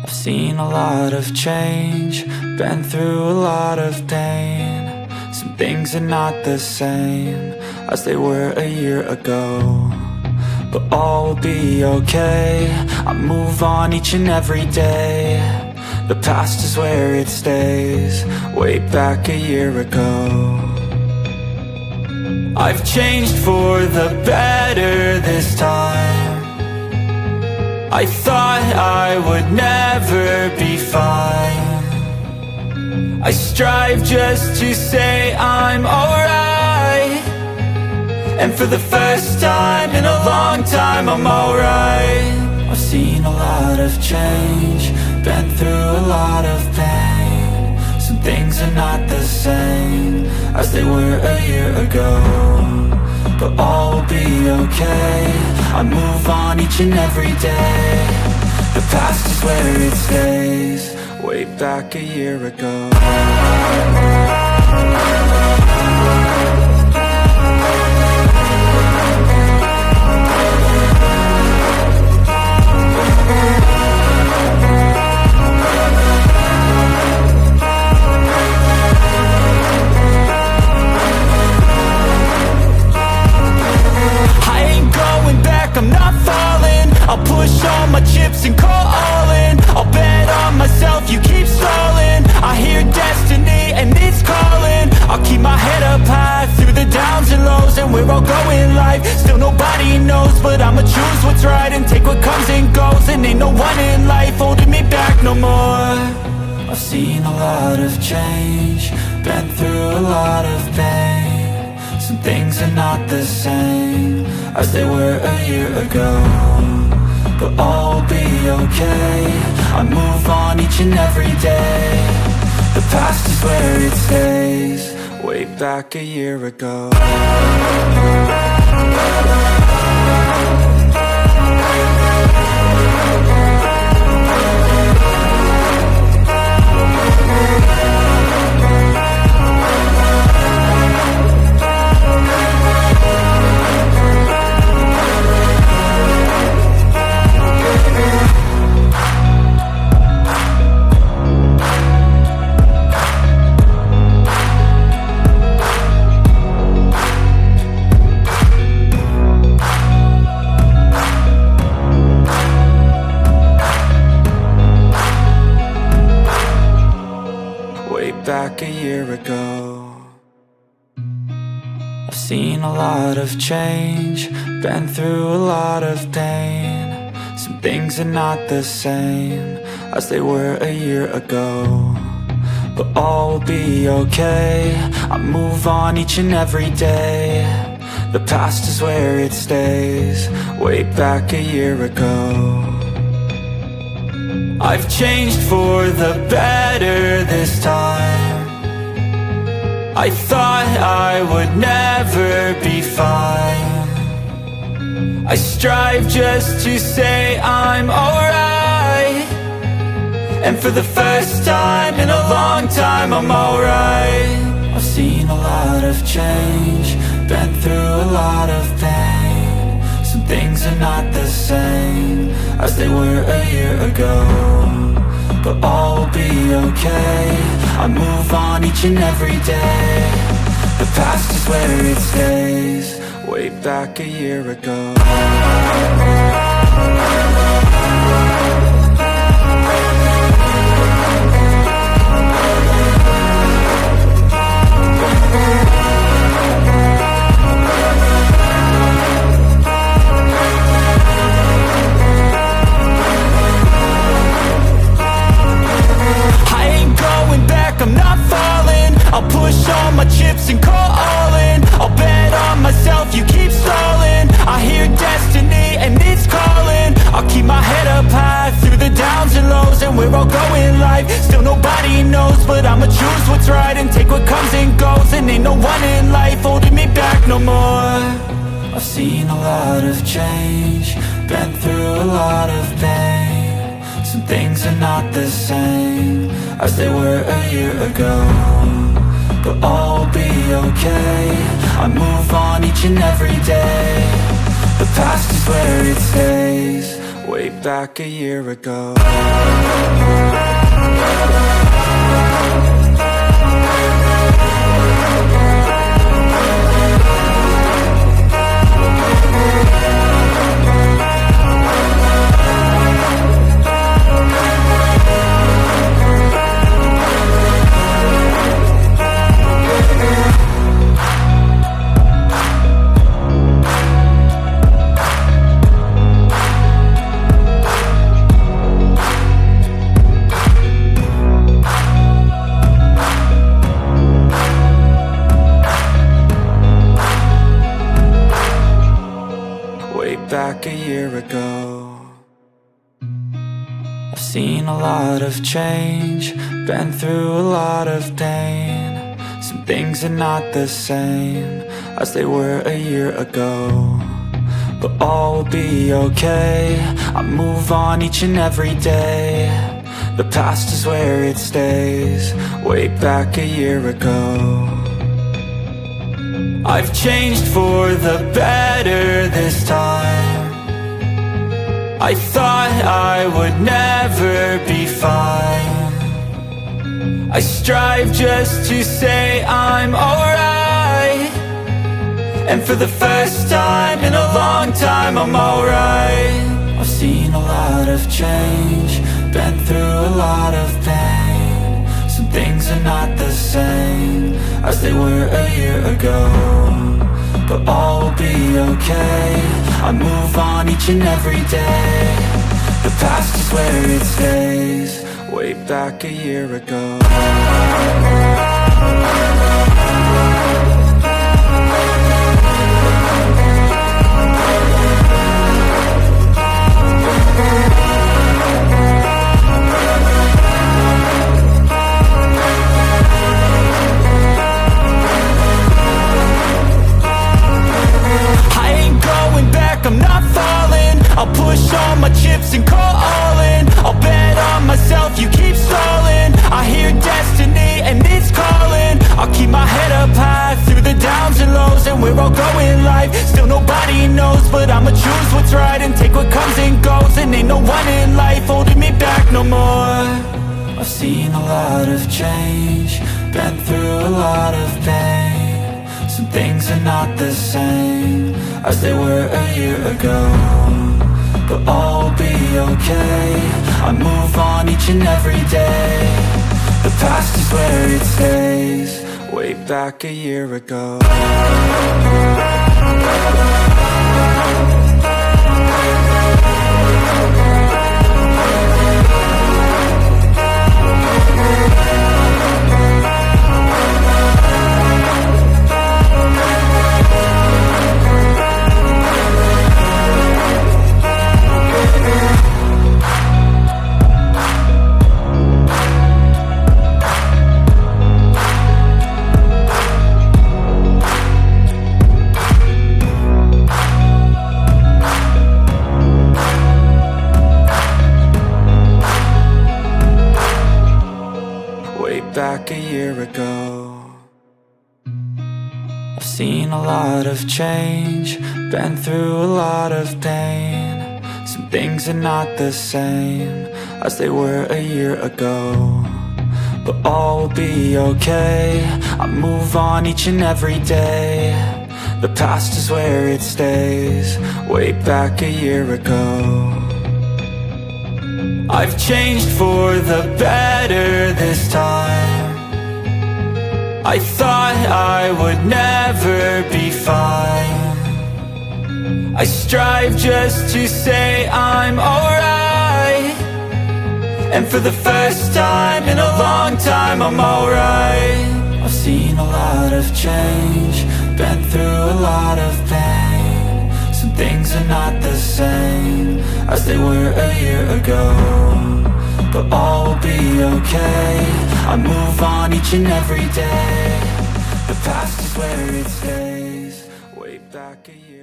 I've seen a lot of change, been through a lot of pain. Some things are not the same as they were a year ago, but all will be okay. I move on each and every day. The past is where it stays, way back a year ago. I've changed for the better this time. I thought I would never be fine. I strive just to say I'm alright, and for the first time in a long time I'm alright. I've seen a lot of change, been through a lot of pain. Some things are not the same as they were a year ago, but all will be okay. I move on each and every day. The past is where it stays, way back a year ago. I'm not falling, I'll push all my chips and call all in. I'll bet on myself, you keep stalling. I hear destiny and it's calling. I'll keep my head up high through the downs and lows, and we're all going life. Still nobody knows, but I'ma choose what's right and take what comes and goes. And ain't no one in life holding me back no more. I've seen a lot of change, been through a lot of pain. Some things are not the same as they were a year ago, but all will be okay. I move on each and every day. The past is where it stays, way back a year ago. Back a year ago. I've seen a lot of change, been through a lot of pain. Some things are not the same as they were a year ago, but all will be okay. I move on each and every day. The past is where it stays, way back a year ago. I've changed for the better this time. I thought I would never be fine. I strive just to say I'm alright, and for the first time in a long time I'm alright. I've seen a lot of change, been through a lot of pain. Some things are not the same as they were a year ago, but all will be okay. I move on each and every day. The past is where it stays, way back a year ago. I'm not falling, I'll push all my chips and call all in. I'll bet on myself, you keep stalling. I hear destiny and it's calling. I'll keep my head up high through the downs and lows, and we're all going life. Still nobody knows, but I'ma choose what's right and take what comes and goes. And ain't no one in life holding me back no more. I've seen a lot of change, been through a lot of pain. Some things are not the same as they were a year ago, but all will be okay. I move on each and every day. The past is where it stays, way back a year ago. Back a year ago. I've seen a lot of change, been through a lot of pain. Some things are not the same as they were a year ago, but all will be okay. I move on each and every day. The past is where it stays, way back a year ago. I've changed for the better this time. I thought I would never be fine. I strive just to say I'm alright, and for the first time in a long time I'm alright. I've seen a lot of change, been through a lot of pain. Some things are not the same as they were a year ago, but all will be okay. I move on each and every day. The past is where it stays, way back a year ago. I'm not falling, I'll push all my chips and call all in. I'll bet on myself, you keep stalling. I hear destiny and it's calling. I'll keep my head up high through the downs and lows, and we're all going life. Still nobody knows, but I'ma choose what's right and take what comes and goes. And ain't no one in life holding me back no more. I've seen a lot of change, been through a lot of pain. Some things are not the same as they were a year ago, but all will be okay. I move on each and every day. The past is where it stays, way back a year ago. Back a year ago. I've seen a lot of change, been through a lot of pain. Some things are not the same as they were a year ago, but all will be okay. I move on each and every day. The past is where it stays, way back a year ago. I've changed for the better this time. I thought I would never be fine. I strive just to say I'm alright, and for the first time in a long time I'm alright. I've seen a lot of change, been through a lot of pain. Some things are not the same as they were a year ago, but all will be okay. I move on each and every day. The past is where it stays, way back a year.